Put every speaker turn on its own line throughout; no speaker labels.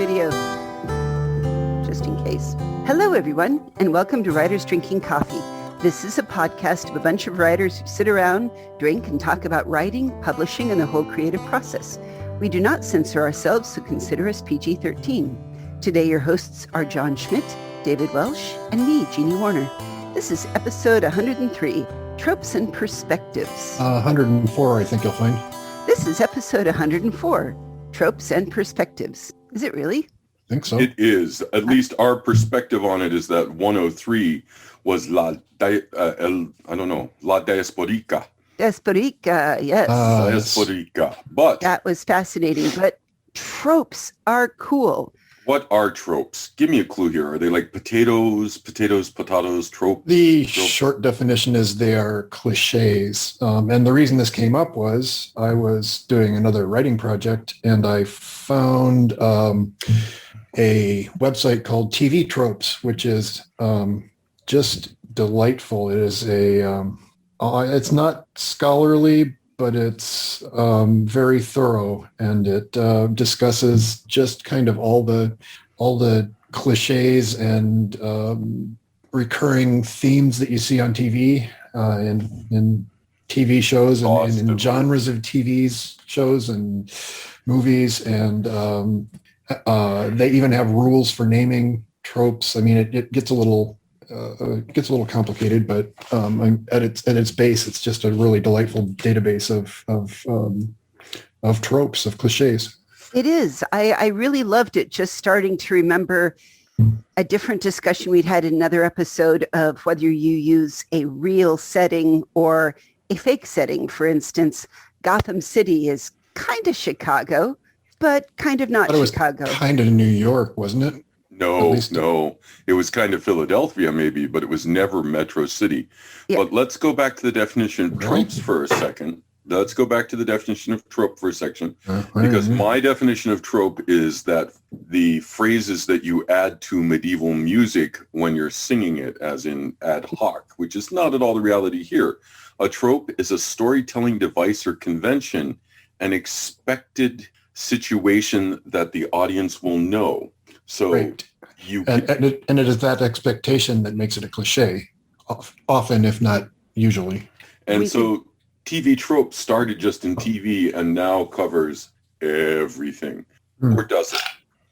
video, just in case. Hello, everyone, and welcome to Writers Drinking Coffee. This is a podcast of a bunch of writers who sit around, drink, and talk about writing, publishing, and the whole creative process. We do not censor ourselves, so consider us PG-13. Today, your hosts are John Schmidt, David Welsh, and me, Jeannie Warner. This is episode 103, Tropes and Perspectives.
104, I think you'll find.
This is episode 104, Tropes and Perspectives. Is it really?
I think so.
It is. At least our perspective on it is that 103 was La Diasporica.
Diasporica, yes.
Diasporica. But
that was fascinating. But tropes are cool.
What are tropes? Give me a clue here. Are they like potatoes, tropes?
The short definition is they are cliches. And the reason this came up was I was doing another writing project and I found a website called TV Tropes, which is just delightful. It is it's not scholarly, but it's very thorough, and it discusses just kind of all the cliches and recurring themes that you see on TV in TV shows and in genres of TV shows and movies, and they even have rules for naming tropes. I mean, it gets a little complicated, but at its base, it's just a really delightful database of tropes, of cliches.
It is. I really loved it. Just starting to remember a different discussion we'd had in another episode of whether you use a real setting or a fake setting. For instance, Gotham City is kind of Chicago, but kind of not Chicago.
Kind of New York, wasn't it?
No. It was kind of Philadelphia, maybe, but it was never Metro City. Yeah. But let's go back to the definition of tropes for a second. Let's go back to the definition of trope for a second, because my definition of trope is that the phrases that you add to medieval music when you're singing it, as in ad hoc, which is not at all the reality here. A trope is a storytelling device or convention, an expected situation that the audience will know. So
right. And it is that expectation that makes it a cliche, often, if not usually.
And so TV Tropes started just in TV and now covers everything. Or does it?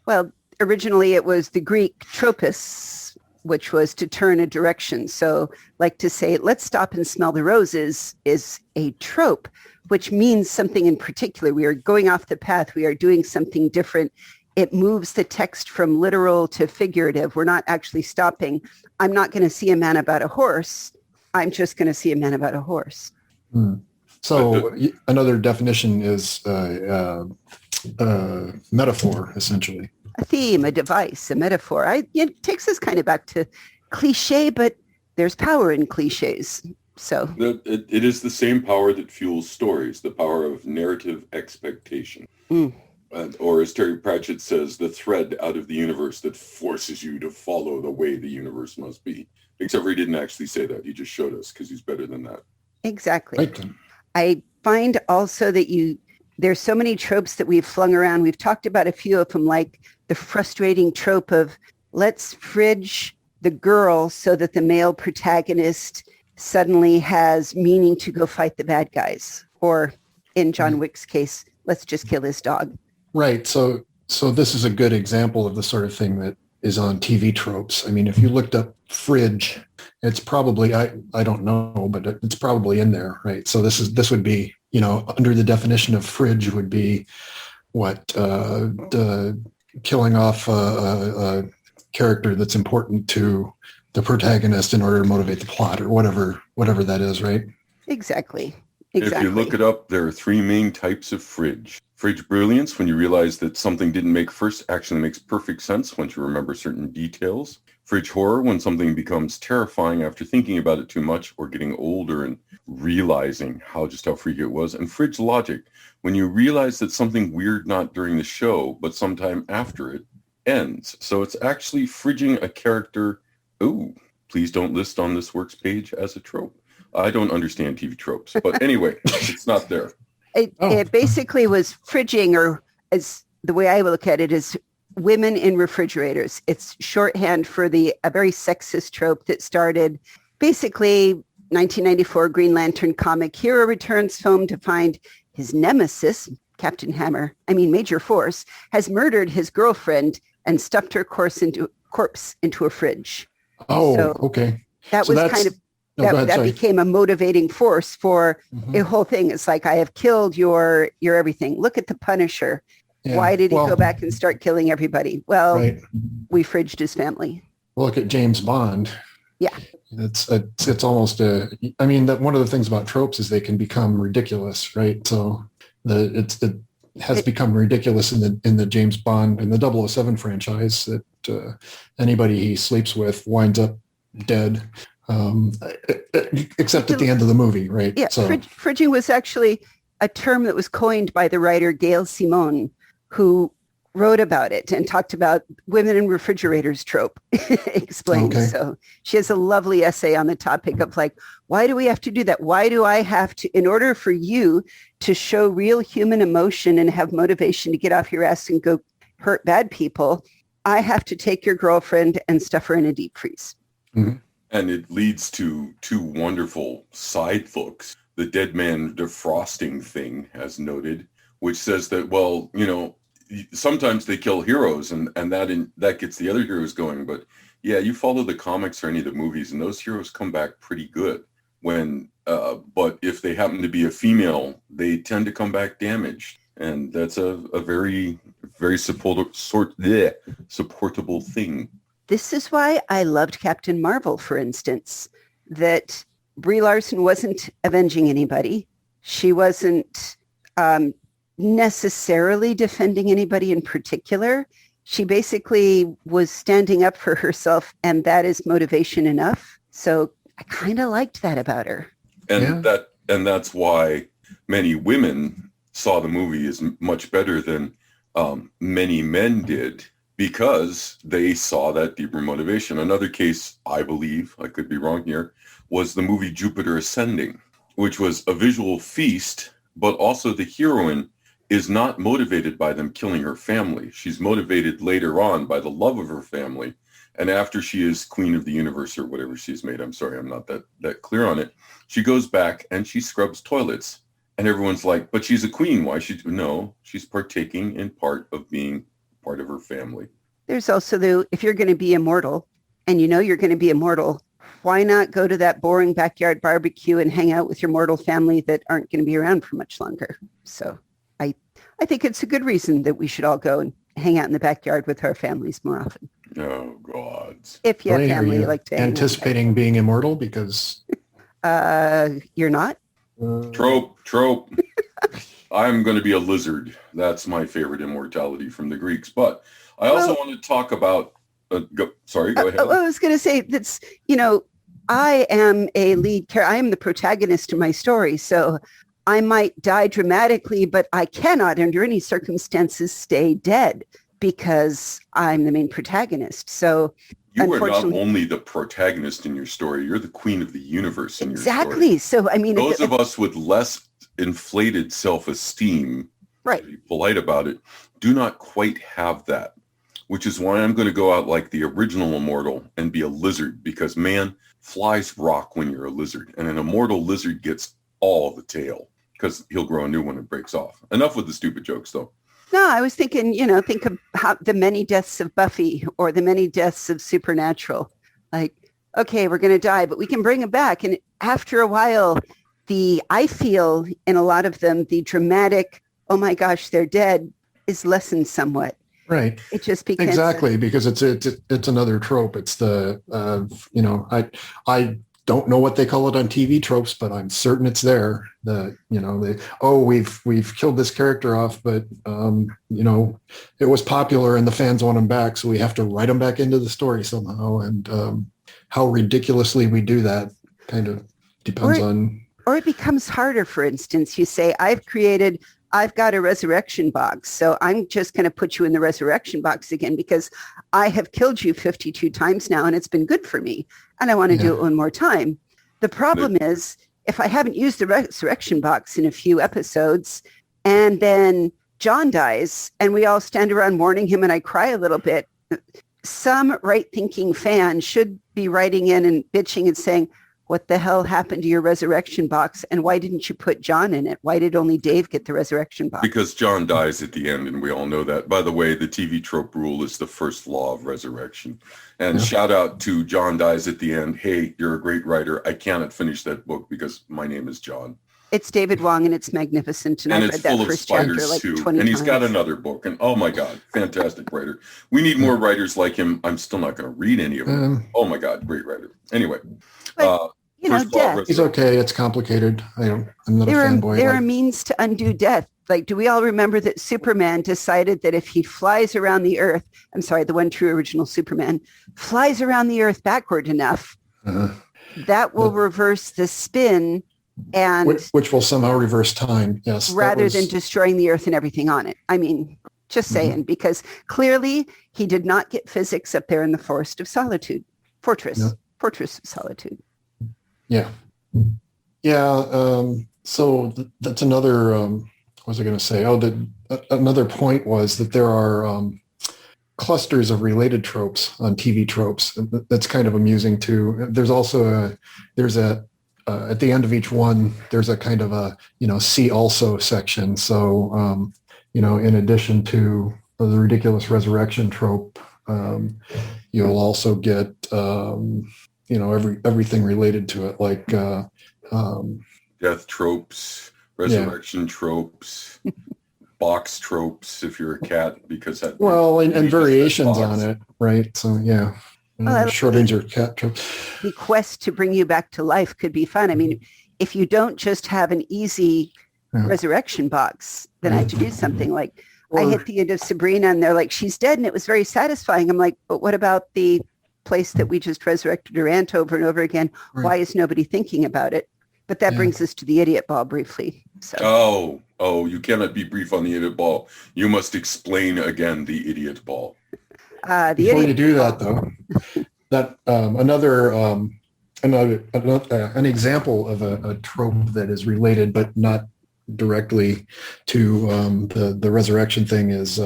Well, originally it was the Greek tropos, which was to turn a direction. So like to say, let's stop and smell the roses is a trope, which means something in particular. We are going off the path. We are doing something different. It moves the text from literal to figurative. We're not actually stopping. I'm not going to see a man about a horse. I'm just going to see a man about a horse.
So another definition is metaphor, essentially.
A theme, a device, a metaphor. It takes us kind of back to cliche, but there's power in cliches. So
it is the same power that fuels stories, the power of narrative expectation. Or as Terry Pratchett says, the thread out of the universe that forces you to follow the way the universe must be. Except for he didn't actually say that. He just showed us because he's better than that.
Exactly.
Right.
I find also that there's so many tropes that we've flung around. We've talked about a few of them, like the frustrating trope of let's fridge the girl so that the male protagonist suddenly has meaning to go fight the bad guys. Or in John Wick's case, let's just kill his dog.
Right. So this is a good example of the sort of thing that is on TV Tropes. I mean, if you looked up fridge, it's probably, I don't know, but it's probably in there, right? So this would be, under the definition of fridge would be what, killing off a character that's important to the protagonist in order to motivate the plot, or whatever that is, right?
Exactly.
If you look it up, there are three main types of fridge. Fridge brilliance, when you realize that something didn't make first, actually makes perfect sense once you remember certain details. Fridge horror, when something becomes terrifying after thinking about it too much or getting older and realizing how freaky it was. And fridge logic, when you realize that something weird not during the show, but sometime after it ends. So it's actually fridging a character. Ooh, please don't list on this works page as a trope. I don't understand TV tropes, but anyway, it's not there.
It basically was fridging, or as the way I look at it is women in refrigerators. It's shorthand for a very sexist trope that started basically 1994 Green Lantern comic. Hero returns home to find his nemesis, Major Force, has murdered his girlfriend and stuffed her corpse into a fridge.
Oh,
so
okay.
That
So
was
that's-
kind of,
No, go ahead,
that
sorry.
became a motivating force for
Mhm.
a whole thing. It's like, I have killed your everything. Look at the Punisher.
Yeah.
Why did he
Well,
go back and start killing everybody? Well,
Right.
we fridged his family.
Look at James Bond.
Yeah.
It's almost that one of the things about tropes is they can become ridiculous, right? So it has become ridiculous in the James Bond and the 007 franchise that anybody he sleeps with winds up dead, except at the end of the movie, right?
Yeah,
So
fridging was actually a term that was coined by the writer Gail Simone, who wrote about it and talked about women in refrigerators trope explained.
Okay.
So she has a lovely essay on the topic of like, why do we have to do that? Why do I have to, in order for you to show real human emotion and have motivation to get off your ass and go hurt bad people, I have to take your girlfriend and stuff her in a deep freeze.
Mhm.
And it leads to two wonderful side books. The Dead Man Defrosting thing, as noted, which says that, well, sometimes they kill heroes and that gets the other heroes going. But yeah, you follow the comics or any of the movies and those heroes come back pretty good. But if they happen to be a female, they tend to come back damaged. And that's a very, very supportable thing.
This is why I loved Captain Marvel, for instance, that Brie Larson wasn't avenging anybody. She wasn't necessarily defending anybody in particular. She basically was standing up for herself, and that is motivation enough. So I kind of liked that about her.
And that's why many women saw the movie as much better than many men did, because they saw that deeper motivation. Another case, I believe, I could be wrong here, was the movie Jupiter Ascending, which was a visual feast, but also the heroine is not motivated by them killing her family. She's motivated later on by the love of her family. And after she is queen of the universe or whatever she's made, I'm sorry, I'm not that clear on it. She goes back and she scrubs toilets. And everyone's like, but she's a queen. Why should no? She's partaking in part of being part of her family.
There's also if you're going to be immortal and you're going to be immortal, why not go to that boring backyard barbecue and hang out with your mortal family that aren't going to be around for much longer? So I think it's a good reason that we should all go and hang out in the backyard with our families more often.
Oh, God.
If you have
Ray, are
family
you
you like to hang out with.
anticipating being immortal? Because
You're not?
Trope. I'm going to be a lizard. That's my favorite immortality from the Greeks. But I also want to talk about, go ahead.
I was going to say that's, I am a lead character. I am the protagonist of my story. So I might die dramatically, but I cannot under any circumstances stay dead because I'm the main protagonist. So
you are not only the protagonist in your story, you're the queen of the universe in your story.
Exactly. So,
those of us with less inflated self-esteem,
right,
to be polite about it, do not quite have that, which is why I'm going to go out like the original immortal and be a lizard, because man, flies rock when you're a lizard, and an immortal lizard gets all the tail because he'll grow a new one and breaks off. Enough with the stupid jokes, though.
No, I was thinking, think of how the many deaths of Buffy or the many deaths of Supernatural. Like, okay, we're going to die, but we can bring him back. And after a while, I feel in a lot of them, the dramatic, oh my gosh, they're dead is lessened somewhat.
Right.
It just becomes
exactly because it's another trope. It's the I don't know what they call it on TV tropes, but I'm certain it's there. We've killed this character off, but it was popular and the fans want him back, so we have to write him back into the story somehow. And how ridiculously we do that kind of depends on.
Or it becomes harder. For instance, you say, I've got a resurrection box, so I'm just going to put you in the resurrection box again because I have killed you 52 times now and it's been good for me. And I want to do it one more time. The problem is if I haven't used the resurrection box in a few episodes and then John dies and we all stand around mourning him and I cry a little bit, some right-thinking fan should be writing in and bitching and saying, what the hell happened to your resurrection box? And why didn't you put John in it? Why did only Dave get the resurrection box?
Because John dies at the end, and we all know that. By the way, the TV trope rule is the first law of resurrection. And shout out to John dies at the end. Hey, you're a great writer. I cannot finish that book because my name is John.
It's David Wong, and it's magnificent. And I've
it's
read
full
that
of
first chapter
spiders
like
too.
20
And he's
times.
got another book. And oh my God, fantastic writer. We need more writers like him. I'm still not going to read any of them. Oh my God, great writer. Anyway.
But, death.
He's okay. It's complicated. I'm not a fanboy.
There are means to undo death. Like, do we all remember that Superman decided that if he flies around the Earth, I'm sorry, the one true original Superman, flies around the Earth backward enough, that will reverse the spin and
which will somehow reverse time. Yes.
Rather than destroying the Earth and everything on it. I mean, just saying, because clearly he did not get physics up there in the Forest of Solitude. Fortress of Solitude.
Yeah. Yeah. So that's another, what was I going to say? Another point was that there are clusters of related tropes on TV tropes. That's kind of amusing too. There's also at the end of each one, there's a kind of a, see also section. So, in addition to the ridiculous resurrection trope, you'll also get, everything related to it, like
death tropes, resurrection tropes, box tropes if you're a cat, because that
and variations on it, right? So Schrodinger cat tropes.
The quest to bring you back to life could be fun. I mean, if you don't just have an easy resurrection box, then I had to do something like I hit the end of Sabrina and they're like, she's dead, and it was very satisfying. I'm like, but what about the place that we just resurrected her aunt over and over again? Right. Why is nobody thinking about it? But that brings us to the idiot ball briefly. So.
Oh, you cannot be brief on the idiot ball. You must explain again the idiot ball.
Before you do that, though, that an example of a trope that is related but not directly to the resurrection thing is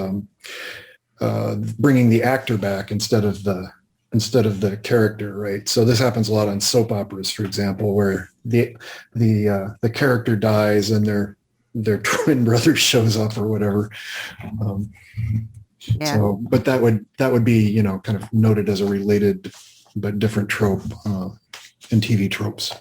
bringing the actor back instead of the character, right? So this happens a lot on soap operas, for example, where the character dies and their twin brother shows up or whatever. So, but that would be kind of noted as a related but different trope in TV tropes.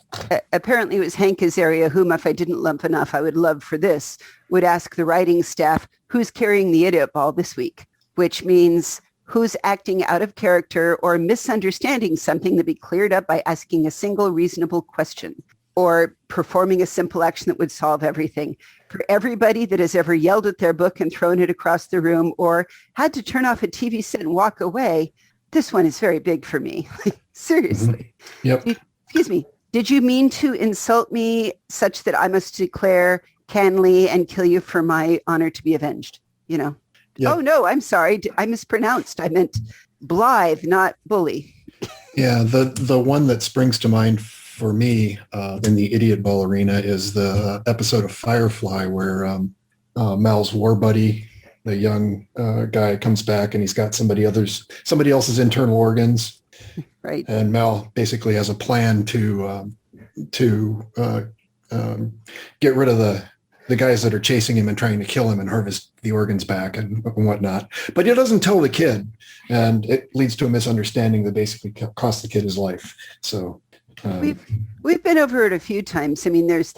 Apparently, it was Hank Azaria, whom, if I didn't lump enough, I would love for this, would ask the writing staff, "Who's carrying the idiot ball this week?" Which means who's acting out of character or misunderstanding something to be cleared up by asking a single reasonable question or performing a simple action that would solve everything. For everybody that has ever yelled at their book and thrown it across the room or had to turn off a TV set and walk away, this one is very big for me. Seriously.
Yep.
Excuse me. Did you mean to insult me such that I must declare Canley and kill you for my honor to be avenged? Yep. Oh, no, I'm sorry. I mispronounced. I meant Blythe, not bully.
Yeah, the one that springs to mind for me in the idiot ball arena is the episode of Firefly where Mal's war buddy, the young guy, comes back and he's got somebody else's internal organs.
Right.
And Mal basically has a plan to get rid of the guys that are chasing him and trying to kill him and harvest the organs back and whatnot. But he doesn't tell the kid, and it leads to a misunderstanding that basically costs the kid his life. So
we've been over it a few times. I mean, there's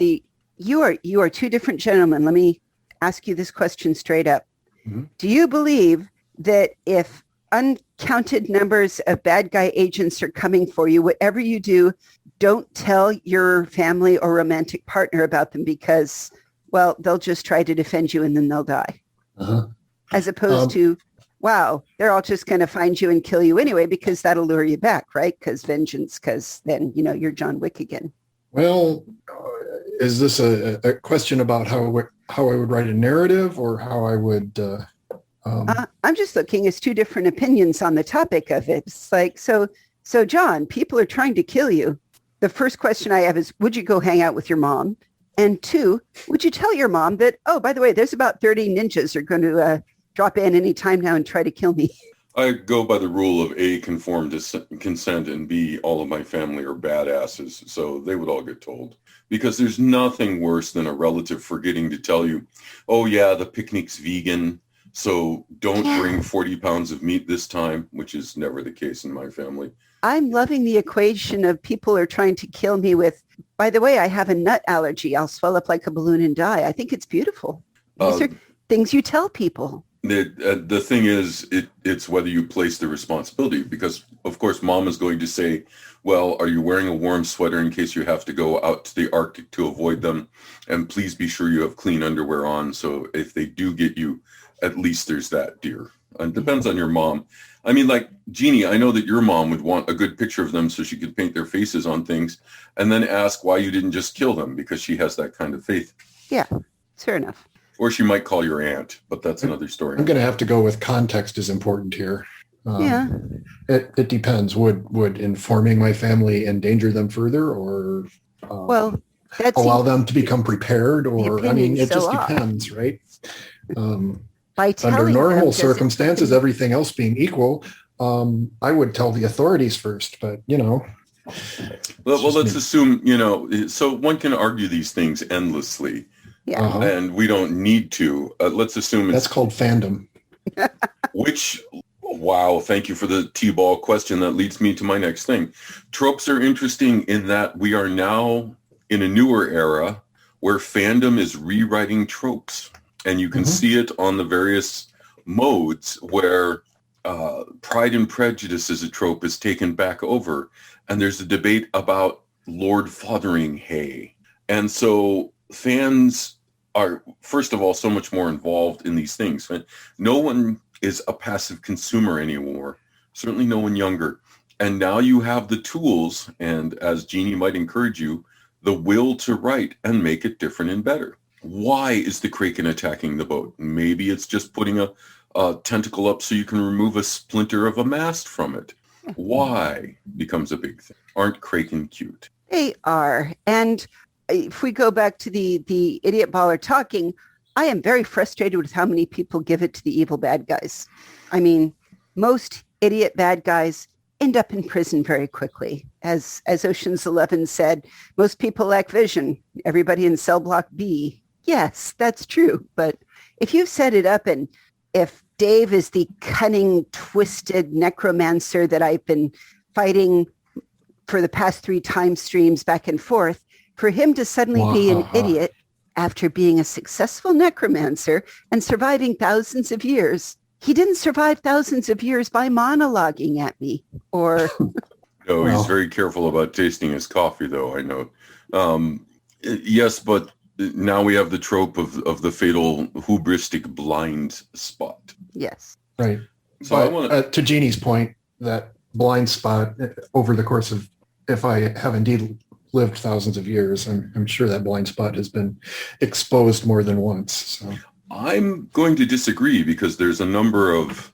you are two different gentlemen. Let me ask you this question straight up. Mm-hmm. Do you believe that if uncounted numbers of bad guy agents are coming for you, whatever you do, don't tell your family or romantic partner about them because, well, they'll just try to defend you and then they'll die.
Uh-huh.
As opposed to, wow, they're all just going to find you and kill you anyway because that'll lure you back, right? Because then, you're John Wick again.
Well, is this a question about how I would write a narrative or how I would...
I'm just looking as two different opinions on the topic of it. It's like, so John, people are trying to kill you. The first question I have is, would you go hang out with your mom? And 2, would you tell your mom that, oh, by the way, there's about 30 ninjas are going to drop in any time now and try to kill me?
I go by the rule of A, conform to consent, and B, all of my family are badasses, so they would all get told. Because there's nothing worse than a relative forgetting to tell you, oh yeah, the picnic's vegan, so don't bring 40 pounds of meat this time, which is never the case in my family.
I'm loving the equation of people are trying to kill me with, by the way, I have a nut allergy. I'll swell up like a balloon and die. I think it's beautiful. These are things you tell people.
The thing is, it's whether you place the responsibility, because of course mom is going to say, well, are you wearing a warm sweater in case you have to go out to the Arctic to avoid them? And please be sure you have clean underwear on. So if they do get you, at least there's that, dear. And it depends on your mom. I mean, like, Jeannie, I know that your mom would want a good picture of them so she could paint their faces on things and then ask why you didn't just kill them, because she has that kind of faith.
Yeah, fair enough.
Or she might call your aunt, but that's another story.
I'm going to have to go with context is important here.
Yeah.
It depends. Would informing my family endanger them further, or
well,
allow them to become prepared? Or, I mean, it just
off.
Depends, right?
By
Under normal
them,
circumstances, everything else being equal, I would tell the authorities first, but, you know.
Well, let's assume, you know, so one can argue these things endlessly.
Yeah.
And we don't need to. Let's assume
that's called fandom.
Wow, thank you for the T-ball question. That leads me to my next thing. Tropes are interesting in that we are now in a newer era where fandom is rewriting tropes. And you can see it on the various modes where Pride and Prejudice as a trope is taken back over. And there's a debate about Lord Fotheringhay. And so fans are, first of all, so much more involved in these things. No one is a passive consumer anymore, certainly no one younger. And now you have the tools, and as Jeannie might encourage you, the will to write and make it different and better. Why is the Kraken attacking the boat? Maybe it's just putting a tentacle up so you can remove a splinter of a mast from it. Why becomes a big thing. Aren't Kraken cute?
They are. And if we go back to the idiot baller talking, I am very frustrated with how many people give it to the evil bad guys. I mean, most idiot bad guys end up in prison very quickly. As Ocean's 11 said, most people lack vision. Everybody in cell block B. Yes, that's true. But if you've set it up, and if Dave is the cunning, twisted necromancer that I've been fighting for the past 3 time streams back and forth, for him to suddenly be an idiot after being a successful necromancer and surviving thousands of years. He didn't survive thousands of years by monologuing at me or...
No, he's very careful about tasting his coffee, though, I know. Yes, but now we have the trope of the fatal hubristic blind spot.
Yes.
Right.
So
but,
I want to...
to Jeannie's point, that blind spot over the course of, if I have indeed lived thousands of years, I'm sure that blind spot has been exposed more than once. So.
I'm going to disagree because there's a number of...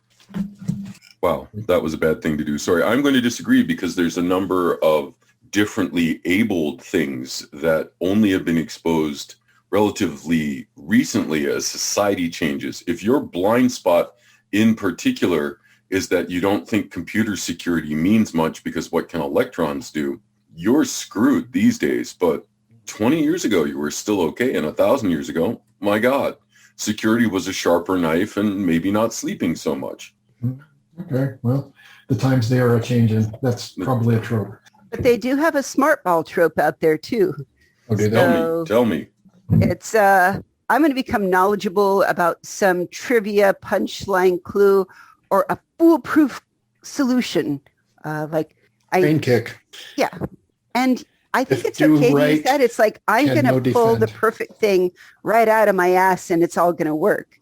Wow, that was a bad thing to do. Sorry. I'm going to disagree because there's a number of differently abled things that only have been exposed relatively recently as society changes. If your blind spot in particular is that you don't think computer security means much because what can electrons do, you're screwed these days. But 20 years ago, you were still okay. And 1,000 years ago, my God, security was a sharper knife and maybe not sleeping so much.
Okay, well, the times they are a-changing. That's probably a trope.
But they do have a smart ball trope out there, too.
Okay,
Tell me.
It's, I'm going to become knowledgeable about some trivia, punchline clue, or a foolproof solution.
Brain kick.
Yeah. And I think
If
it's okay to use that. It's like, I'm going to pull the perfect thing right out of my ass and it's all going to work,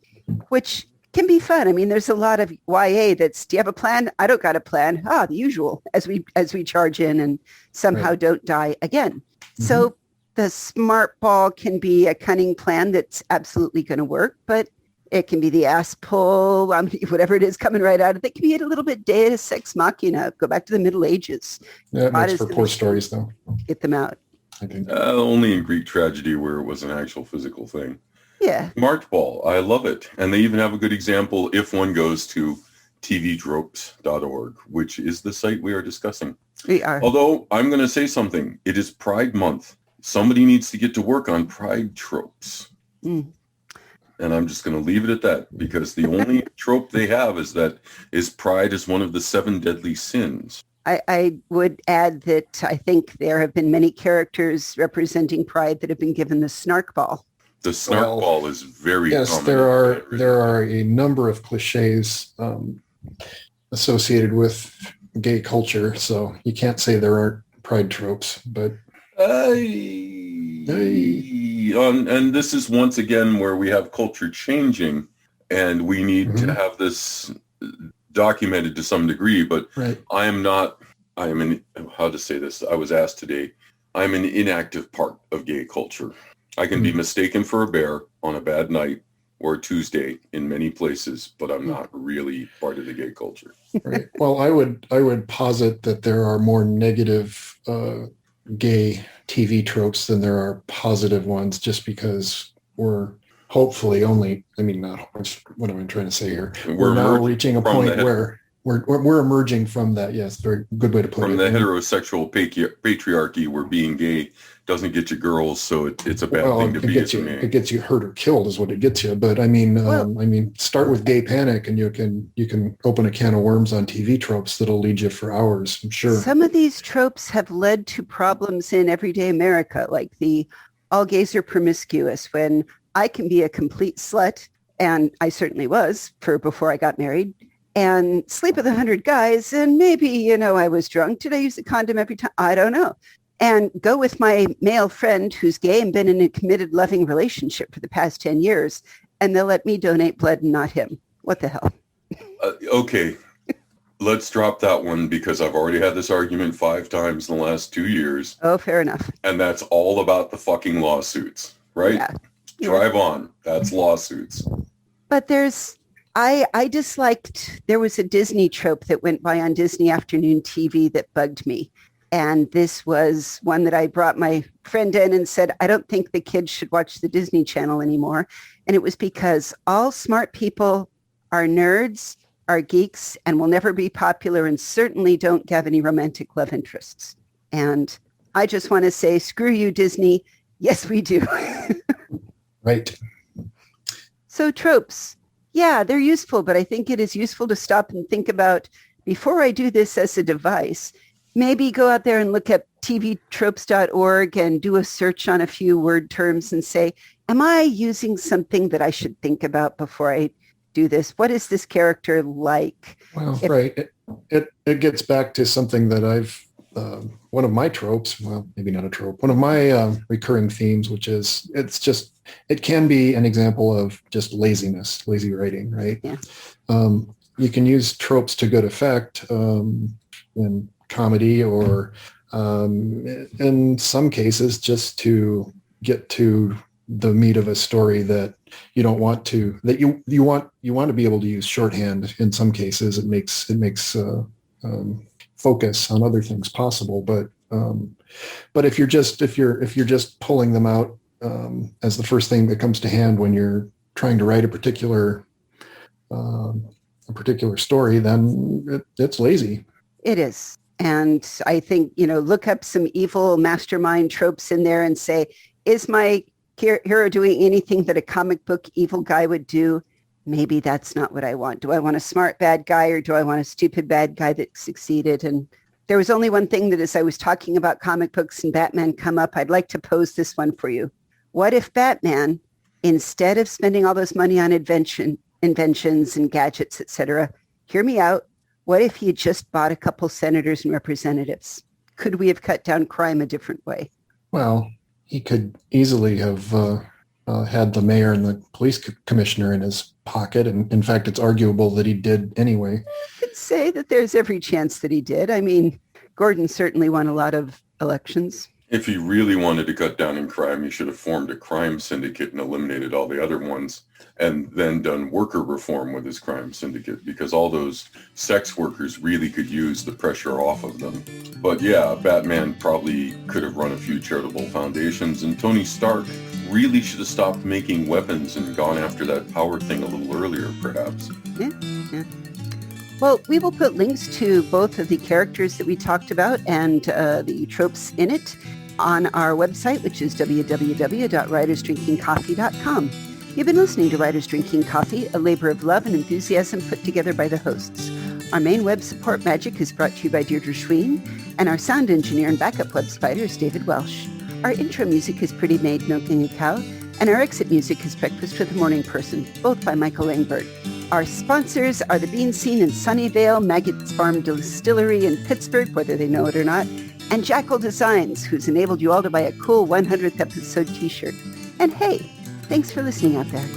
which can be fun. I mean, there's a lot of YA that's, do you have a plan? I don't got a plan. The usual as we charge in and somehow don't die again. Mm-hmm. So the smart ball can be a cunning plan that's absolutely going to work, but it can be the ass pull, whatever it is coming right out of it. It can be a little bit deus ex machina. Go back to the Middle Ages.
Yeah, it makes for poor stories, though.
Get them out.
I think.
Only in Greek tragedy where it was an actual physical thing.
Yeah.
March Ball, I love it. And they even have a good example if one goes to tvtropes.org, which is the site we are discussing.
We are.
Although I'm going to say something. It is Pride Month. Somebody needs to get to work on Pride tropes.
Mm.
And I'm just going to leave it at that, because the only trope they have is pride is one of the 7 deadly sins.
I would add that I think there have been many characters representing pride that have been given the snark ball.
The snark ball is very
yes.
common.
There are a number of cliches associated with gay culture, so you can't say there aren't pride tropes. But
and this is once again where we have culture changing, and we need to have this documented to some degree. But
right.
How to say this? I was asked today. I'm an inactive part of gay culture. I can be mistaken for a bear on a bad night or a Tuesday in many places, but I'm not really part of the gay culture.
Right. Well, I would posit that there are more negative gay TV tropes than there are positive ones, just because we're hopefully only, what am I trying to say here? We're now reaching a point where we're emerging from that. Yes, very good way to put it.
From the heterosexual patriarchy where being gay doesn't get you girls, so it's a bad thing to be as a man.
It gets you hurt or killed is what it gets you. But start with gay panic, and you can open a can of worms on TV tropes that'll lead you for hours, I'm sure.
Some of these tropes have led to problems in everyday America, like the all gays are promiscuous, when I can be a complete slut, and I certainly was before I got married, and sleep with 100 guys, and maybe, I was drunk. Did I use a condom every time? I don't know. And go with my male friend who's gay and been in a committed, loving relationship for the past 10 years, and they'll let me donate blood and not him. What the hell?
Okay, let's drop that one, because I've already had this argument 5 times in the last 2 years.
Oh, fair enough.
And that's all about the fucking lawsuits, right?
Yeah.
Drive on. That's lawsuits.
But I disliked, there was a Disney trope that went by on Disney afternoon TV that bugged me. And this was one that I brought my friend in and said, I don't think the kids should watch the Disney Channel anymore. And it was because all smart people are nerds, are geeks, and will never be popular, and certainly don't have any romantic love interests. And I just want to say, screw you, Disney. Yes, we do.
Right.
So tropes. Yeah, they're useful, but I think it is useful to stop and think about, before I do this as a device, maybe go out there and look at tvtropes.org and do a search on a few word terms and say, am I using something that I should think about before I do this? What is this character like?
Well, right. It gets back to something that I've, one of my tropes, well, maybe not a trope, one of my recurring themes, which is, it can be an example of just lazy writing, right?
Yeah.
You can use tropes to good effect in comedy, or in some cases just to get to the meat of a story that you don't want to, that you want to be able to use shorthand. In some cases it makes focus on other things possible, but if you're just pulling them out as the first thing that comes to hand when you're trying to write a particular story, then it's lazy.
It is. And I think, look up some evil mastermind tropes in there and say, is my hero doing anything that a comic book evil guy would do? Maybe that's not what I want. Do I want a smart bad guy, or do I want a stupid bad guy that succeeded? And there was only one thing that, as I was talking about comic books and Batman come up, I'd like to pose this one for you. What if Batman, instead of spending all this money on inventions and gadgets, etc., hear me out, what if he had just bought a couple senators and representatives? Could we have cut down crime a different way?
Well, he could easily have had the mayor and the police commissioner in his pocket. And in fact, it's arguable that he did anyway.
I could say that there's every chance that he did. I mean, Gordon certainly won a lot of elections.
If he really wanted to cut down in crime, he should have formed a crime syndicate and eliminated all the other ones, and then done worker reform with his crime syndicate, because all those sex workers really could use the pressure off of them. But yeah, Batman probably could have run a few charitable foundations, and Tony Stark really should have stopped making weapons and gone after that power thing a little earlier, perhaps.
Yeah. Well, we will put links to both of the characters that we talked about and the tropes in it on our website, which is www.writersdrinkingcoffee.com. You've been listening to Writers Drinking Coffee, a labor of love and enthusiasm put together by the hosts. Our main web support magic is brought to you by Deirdre Schween, and our sound engineer and backup web spider is David Welsh. Our intro music is Pretty Maid Milking a Cow, and our exit music is Breakfast with the Morning Person, both by Michael Langbert. Our sponsors are the Bean Scene in Sunnyvale, Maggot's Farm Distillery in Pittsburgh, whether they know it or not, and Jackal Designs, who's enabled you all to buy a cool 100th episode t-shirt. And hey, thanks for listening out there.